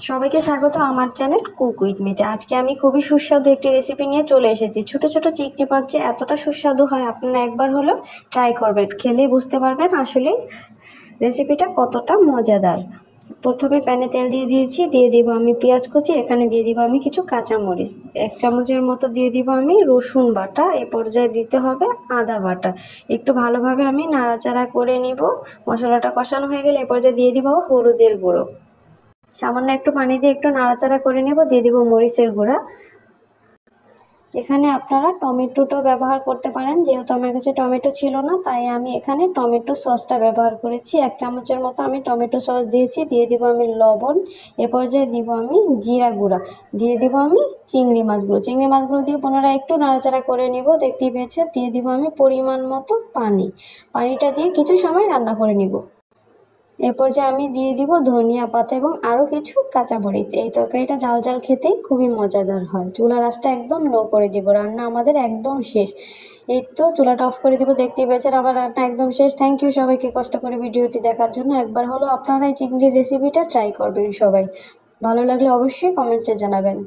সবাইকে স্বাগত আমার চ্যানেল কুক উইথ মিতে। আজকে আমি খুবই সুস্বাদু একটি রেসিপি নিয়ে চলে এসেছি। ছোট ছোট চিংড়ি মাছ যে এতটা সুস্বাদু হয় আপনারা একবার হলো ট্রাই করবেন, খেলেই বুঝতে পারবেন আসলে রেসিপিটা কতটা মজাদার। প্রথমে প্যানে তেল দিয়ে দিয়েছি, দিয়ে দিব আমি পেঁয়াজ কুচি, এখানে দিয়ে দিব আমি কিছু কাঁচামরিচ, 1 চামচের মতো দিয়ে দিব আমি রসুন বাটা, এ পর্যায়ে দিতে হবে আদা বাটা। একটু ভালোভাবে আমি নাড়াচাড়া করে নিব। মশলাটা কষানো হয়ে গেলে এ পর্যায়ে দিয়ে দিব হলুদের গুঁড়ো, সামান্য একটু পানি দিয়ে একটু নাড়াচাড়া করে নেব। দিয়ে দিব মরিচের গুঁড়া। এখানে আপনারা টমেটোটাও ব্যবহার করতে পারেন, যেহেতু আমার কাছে টমেটো ছিল না তাই আমি এখানে টমেটো সসটা ব্যবহার করেছি। 1 চামচের মতো আমি টমেটো সস দিয়েছি। দিয়ে দিব আমি লবণ, এ পর্যায়ে দিব আমি জিরা গুঁড়া, দিয়ে দিব আমি চিংড়ি মাছগুলো দিয়ে পুনরায় একটু নাড়াচাড়া করে নেব। দেখতেই পেয়েছেন, দিয়ে দিব আমি পরিমাণ মতো পানিটা দিয়ে কিছু সময় রান্না করে নিব। এ পর্যায়ে আমি দিয়ে দিব ধনিয়া পাতা এবং আরও কিছু কাঁচামরিচ। এই তরকারিটা ঝাল ঝাল খেতেই খুবই মজাদার হয়। চুলার আঁচটা একদম লো করে দিব, রান্না আমাদের একদম শেষ। এই তো চুলাটা অফ করে দিব। দেখতেই পেয়েছেন আমার রান্না একদম শেষ। থ্যাংক ইউ সবাইকে কষ্ট করে ভিডিওটি দেখার জন্য। একবার হলো আপনারা এই চিংড়ির রেসিপিটা ট্রাই করবেন সবাই। ভালো লাগলে অবশ্যই কমেন্টে জানাবেন।